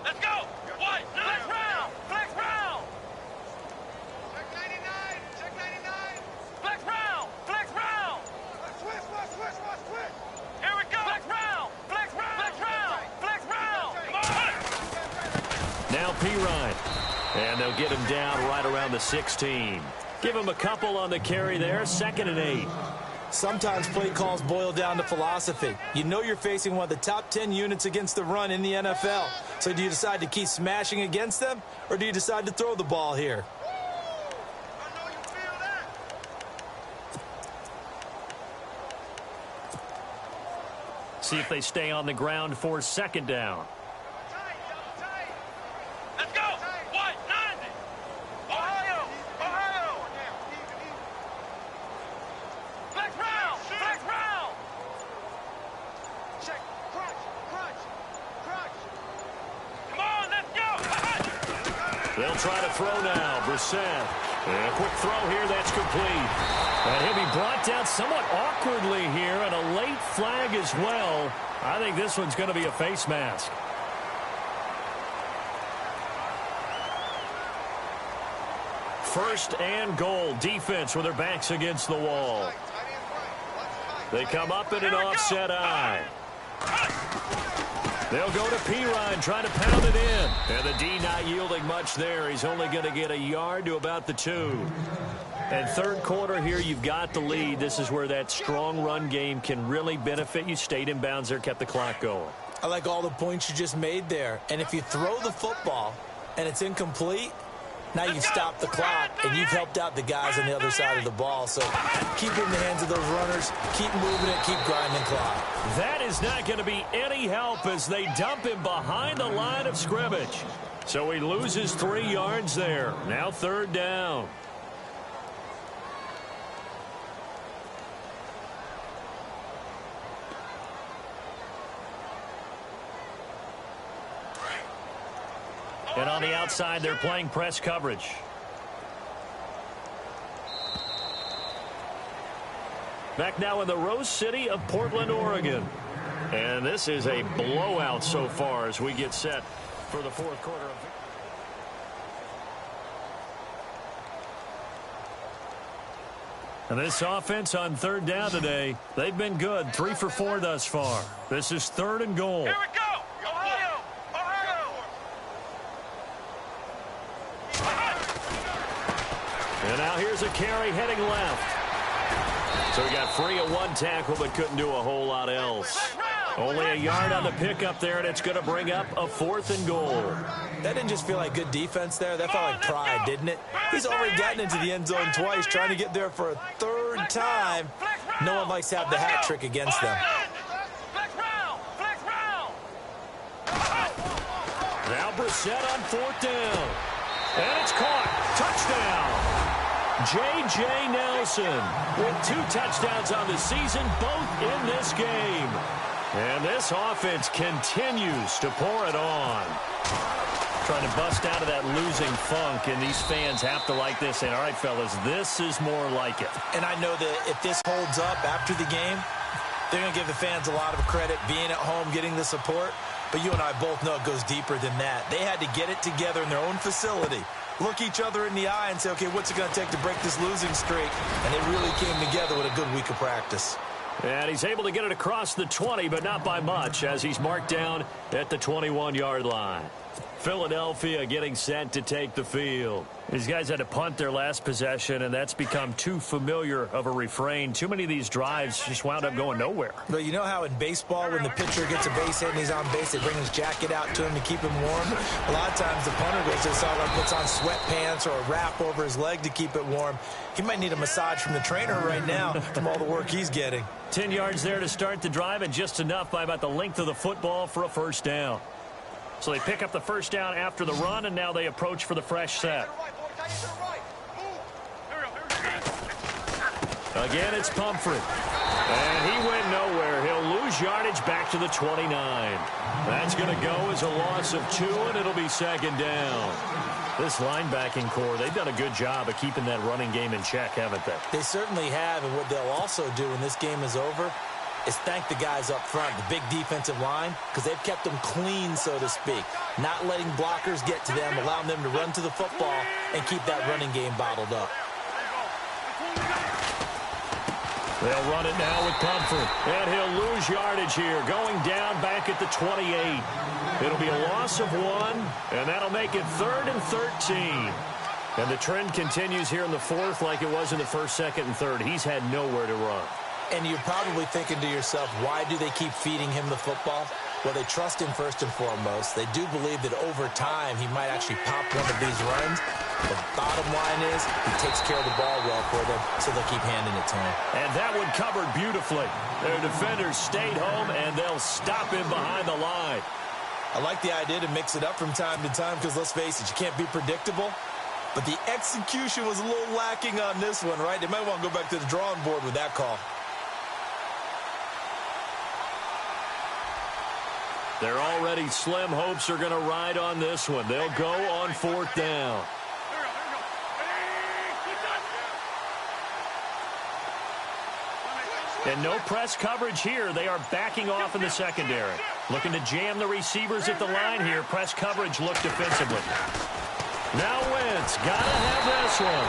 Let's go! What? Flex round! Flex round! Check 99! Check 99! Flex round! Flex round! Switch! Here we go! Flex round! Flex round! Flex round! Flex round! Come on! Now P-Ryan. And they'll get him down right around the 16. Give him a couple on the carry there. 2nd and 8. Sometimes play calls boil down to philosophy. You know you're facing one of the top 10 units against the run in the NFL. So do you decide to keep smashing against them, or do you decide to throw the ball here? See if they stay on the ground for 2nd down. Let's go! What? 90! Ohio! Flex round! Flex round! Check. Crunch! Come on, let's go! They'll try to throw now. Brissett. And a quick throw here. That's complete. And he'll be brought down somewhat awkwardly here, and a late flag as well. I think this one's going to be a face mask. First and goal. Defense with their backs against the wall. They come up in an offset eye. They'll go to P-Ryan, trying to pound it in. And the D not yielding much there. He's only going to get a yard to about the 2. And 3rd quarter here, you've got the lead. This is where that strong run game can really benefit you. Stayed in bounds there, kept the clock going. I like all the points you just made there. And if you throw the football and it's incomplete, now you stop the clock, and you've helped out the guys on the other side of the ball. So keep it in the hands of those runners, keep moving it, keep grinding clock. That is not going to be any help as they dump him behind the line of scrimmage. So he loses 3 yards there. Now 3rd down. And on the outside, they're playing press coverage. Back now in the Rose City of Portland, Oregon. And this is a blowout so far as we get set for the 4th quarter of And this offense on third down today, they've been good. 3 for 4 thus far. This is 3rd and goal. Here we go. Ohio. And now here's a carry heading left. So he got free of 1 tackle but couldn't do a whole lot else. Only a yard on the pickup there, and it's going to bring up a 4th and goal. That didn't just feel like good defense there. That felt like pride, didn't it? He's already gotten into the end zone twice, trying to get there for a 3rd time. No one likes to have the hat trick against them. Now Brissett on 4th down. And it's caught. Touchdown. J.J. Nelson with 2 touchdowns on the season, both in this game. And this offense continues to pour it on. Trying to bust out of that losing funk, and these fans have to like this. And all right, fellas, this is more like it. And I know that if this holds up after the game, they're going to give the fans a lot of credit, being at home, getting the support. But you and I both know it goes deeper than that. They had to get it together in their own facility, look each other in the eye and say, okay, what's it going to take to break this losing streak? And they really came together with a good week of practice. And he's able to get it across the 20, but not by much, as he's marked down at the 21-yard line. Philadelphia getting set to take the field. These guys had to punt their last possession, and that's become too familiar of a refrain. Too many of these drives just wound up going nowhere. But you know how in baseball, when the pitcher gets a base hit and he's on base, they bring his jacket out to him to keep him warm? A lot of times the punter goes to the sideline, puts on sweatpants or a wrap over his leg to keep it warm. He might need a massage from the trainer right now from all the work he's getting. 10 yards there to start the drive, and just enough by about the length of the football for a 1st down. So they pick up the 1st down after the run, and now they approach for the fresh set. Again, it's Pumphrey. And he went nowhere. He'll lose yardage back to the 29. That's going to go as a loss of 2, and it'll be 2nd down. This linebacking core, they've done a good job of keeping that running game in check, haven't they? They certainly have, and what they'll also do when this game is over is thank the guys up front, the big defensive line, because they've kept them clean, so to speak. Not letting blockers get to them, allowing them to run to the football and keep that running game bottled up. They'll run it now with Pumphrey. And he'll lose yardage here, going down back at the 28. It'll be a loss of 1, and that'll make it 3rd and 13. And the trend continues here in the 4th like it was in the 1st, 2nd, and 3rd. He's had nowhere to run. And you're probably thinking to yourself, why do they keep feeding him the football? Well, they trust him first and foremost. They do believe that over time he might actually pop one of these runs. The bottom line is he takes care of the ball well for them, so they'll keep handing it to him. And that one covered beautifully. Their defenders stayed home, and they'll stop him behind the line. I like the idea to mix it up from time to time because, let's face it, you can't be predictable. But the execution was a little lacking on this one, right? They might want to go back to the drawing board with that call. Their already slim hopes are going to ride on this one. They'll go on 4th down. And no press coverage here. They are backing off in the secondary. Looking to jam the receivers at the line here. Press coverage look defensively. Now Wentz, gotta have this one.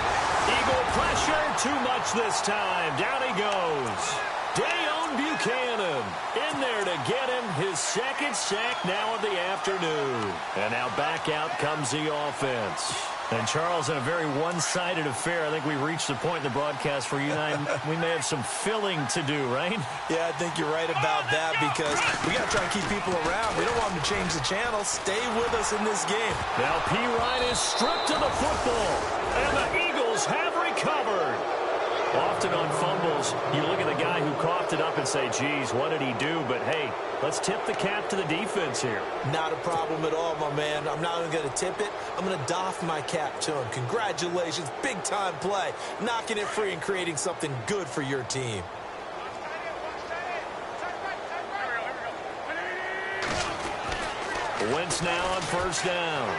Eagle pressure, too much this time. Down he goes. Dayon Buchanan in there to get him his 2nd sack now of the afternoon. And now back out comes the offense. And Charles, in a very one-sided affair, I think we reached the point in the broadcast where you and I, we may have some filling to do, right? Yeah, I think you're right about that because we got to try and keep people around. We don't want them to change the channel. Stay with us in this game. Now P. Ryan is stripped of the football, and the Eagles have recovered. Often on fumbles, you look at the guy who coughed it up and say, geez, what did he do? But, hey, let's tip the cap to the defense here. Not a problem at all, my man. I'm not even going to tip it. I'm going to doff my cap to him. Congratulations. Big-time play. Knocking it free and creating something good for your team. Wentz now on 1st down.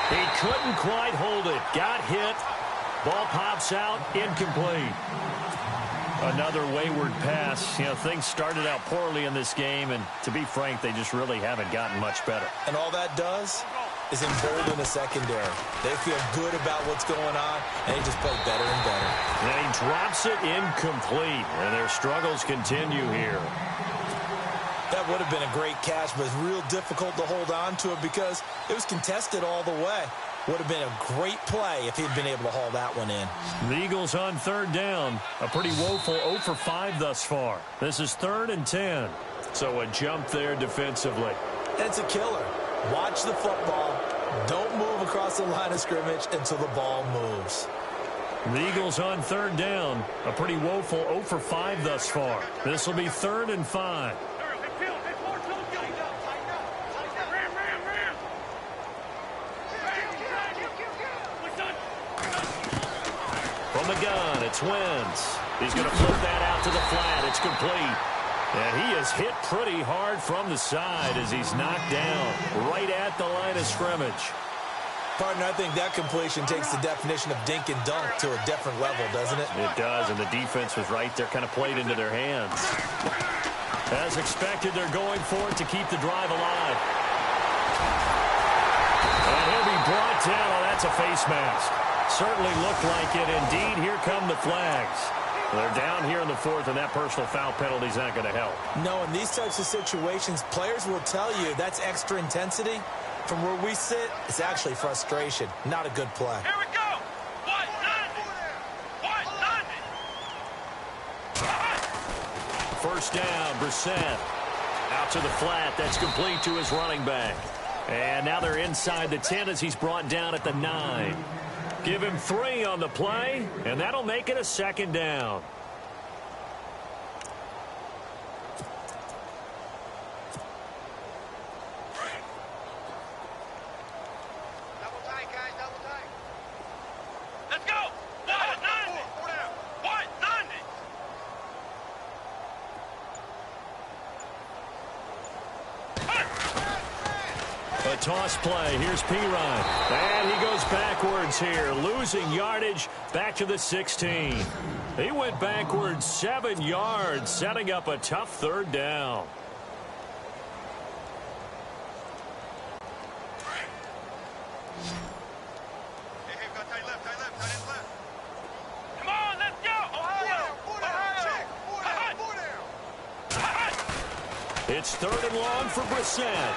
He couldn't quite hold it. Got hit. Ball pops out, incomplete. Another wayward pass. You know, things started out poorly in this game, and to be frank, they just really haven't gotten much better. And all that does, is embolden the secondary. They feel good about what's going on, and they just play better and better. And he drops it incomplete, and their struggles continue here. That would have been a great catch, but it's real difficult to hold on to it because it was contested all the way. Would have been a great play if he'd been able to haul that one in. The Eagles on third down. A pretty woeful 0 for 5 thus far. This is 3rd and 10. So a jump there defensively. And it's a killer. Watch the football. Don't move across the line of scrimmage until the ball moves. The Eagles on third down. A pretty woeful 0 for 5 thus far. This will be 3rd and 5. From the gun, it's Wentz. He's going to flip that out to the flat. It's complete. And he is hit pretty hard from the side as he's knocked down right at the line of scrimmage. Partner, I think that completion takes the definition of dink and dunk to a different level, doesn't it? It does, and the defense was right there, kind of played into their hands. As expected, they're going for it to keep the drive alive. And he'll be brought down. Oh, that's a face mask. Certainly looked like it. Indeed, here come the flags. They're down here in the 4th, and that personal foul penalty is not going to help. No, in these types of situations, players will tell you that's extra intensity. From where we sit, it's actually frustration. Not a good play. Here we go. What? First down, Brissett. Out to the flat. That's complete to his running back. And now they're inside the 10 as he's brought down at the 9. Give him 3 on the play, and that'll make it a 2nd down. Double tight, guys, double tight. Let's go. What? 90. What? 90. A toss play. Here's Pirine. And he goes backwards here, losing yardage back to the 16. He went backwards 7 yards, setting up a tough 3rd down. Hey, got tight left, tight left, tight left. Come on, let's go. Ohio. It's 3rd and long for Brissett.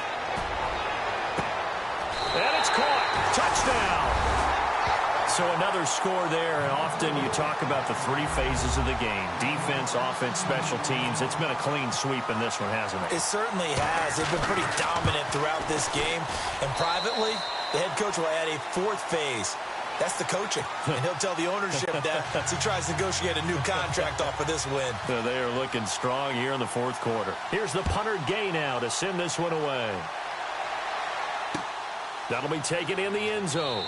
And it's caught. Touchdown. So another score there. And often you talk about the 3 phases of the game. Defense, offense, special teams. It's been a clean sweep in this one, hasn't it? It certainly has. They've been pretty dominant throughout this game. And privately, the head coach will add a 4th phase. That's the coaching. And he'll tell the ownership that as he tries to negotiate a new contract off of this win. They are looking strong here in the 4th quarter. Here's the punter Gay now to send this one away. That'll be taken in the end zone.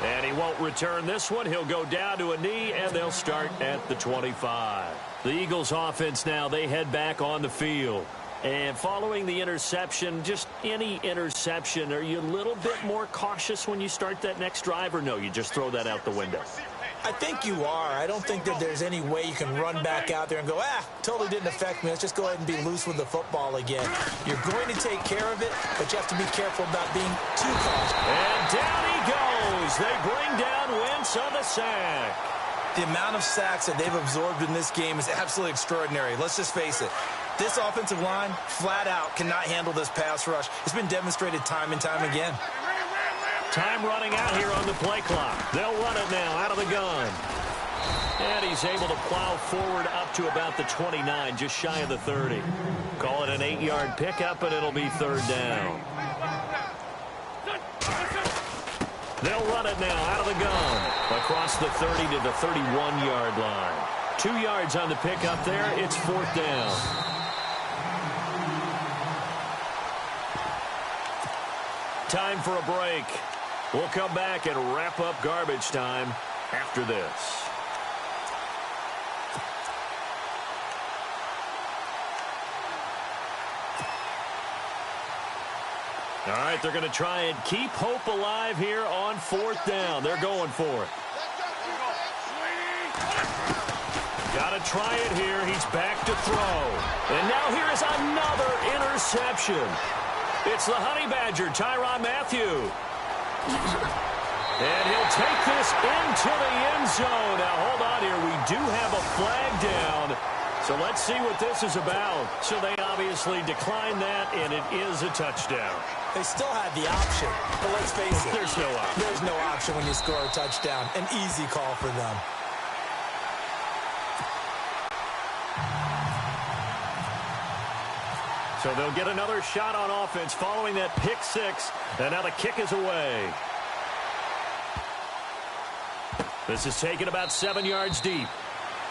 And he won't return this one. He'll go down to a knee, and they'll start at the 25. The Eagles offense now, they head back on the field. And following the interception, just any interception, are you a little bit more cautious when you start that next drive, or no, you just throw that out the window? I think you are. I don't think that there's any way you can run back out there and go, totally didn't affect me. Let's just go ahead and be loose with the football again. You're going to take care of it, but you have to be careful about being too cautious. And down he goes. They bring down Wentz on the sack. The amount of sacks that they've absorbed in this game is absolutely extraordinary. Let's just face it. This offensive line, flat out, cannot handle this pass rush. It's been demonstrated time and time again. Time running out here on the play clock. They'll run it now out of the gun. And he's able to plow forward up to about the 29, just shy of the 30. Call it an 8-yard pickup, and it'll be 3rd down. They'll run it now out of the gun. Across the 30 to the 31-yard line. 2 yards on the pickup there. It's 4th down. Time for a break. We'll come back and wrap up garbage time after this. All right, they're going to try and keep hope alive here on 4th down. They're going for it. Got to try it here. He's back to throw. And now here is another interception. It's the Honey Badger, Tyrann Mathieu. And he'll take this into the end zone. Now, hold on here. We do have a flag down. So let's see what this is about. So they obviously declined that, and it is a touchdown. They still had the option, but let's face it. There's no option. There's no option when you score a touchdown. An easy call for them. So they'll get another shot on offense following that pick six. And now the kick is away. This is taken about 7 yards deep.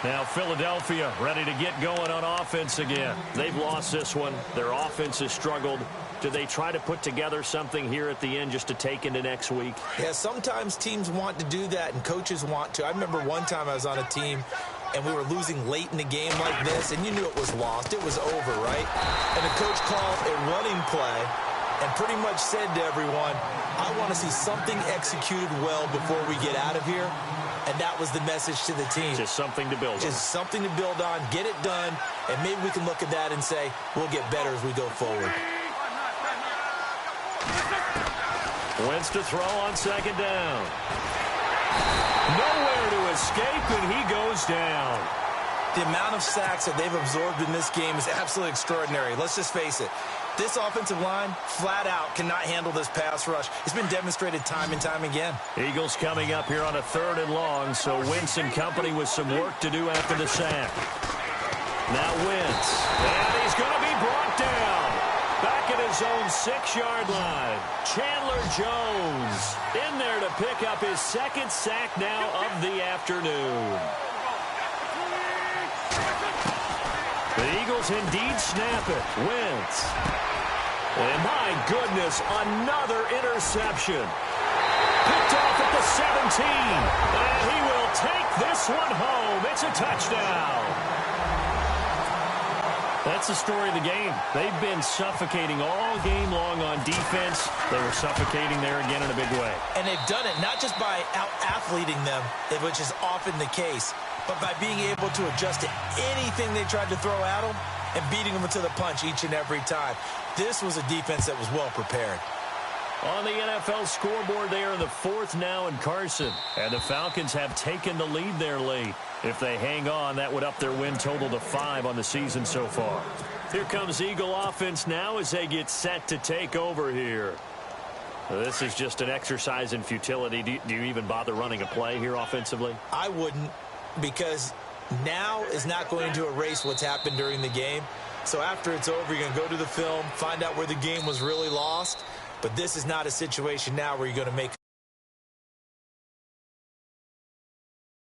Now Philadelphia ready to get going on offense again. They've lost this one. Their offense has struggled. Do they try to put together something here at the end just to take into next week? Yeah, sometimes teams want to do that and coaches want to. I remember one time I was on a team and we were losing late in the game like this, and you knew it was lost. It was over, right? And the coach called a running play and pretty much said to everyone, I want to see something executed well before we get out of here. And that was the message to the team. Just something to build on. Just something to build on, get it done, and maybe we can look at that and say, we'll get better as we go forward. Wentz to throw on second down. Nowhere to escape, and he goes down. The amount of sacks that they've absorbed in this game is absolutely extraordinary. Let's just face it. This offensive line, flat out, cannot handle this pass rush. It's been demonstrated time and time again. Eagles coming up here on a 3rd and long, so Wentz and company with some work to do after the sack. Now Wentz, and he's going to be brought down. Back at his own 6-yard line. Chandler Jones in there to pick up his 2nd sack now of the afternoon. The Eagles indeed snap it. Wentz. And my goodness, another interception. Picked off at the 17. And he will take this one home. It's a touchdown. That's the story of the game. They've been suffocating all game long on defense. They were suffocating there again in a big way. And they've done it not just by out-athleting them, which is often the case, but by being able to adjust to anything they tried to throw at them and beating them to the punch each and every time. This was a defense that was well prepared. On the NFL scoreboard, they are in the 4th now in Carson. And the Falcons have taken the lead there late. If they hang on, that would up their win total to 5 on the season so far. Here comes Eagle offense now as they get set to take over here. This is just an exercise in futility. Do you even bother running a play here offensively? I wouldn't, because now is not going to erase what's happened during the game. So after it's over, you're going to go to the film, find out where the game was really lost. But this is not a situation now where you're going to make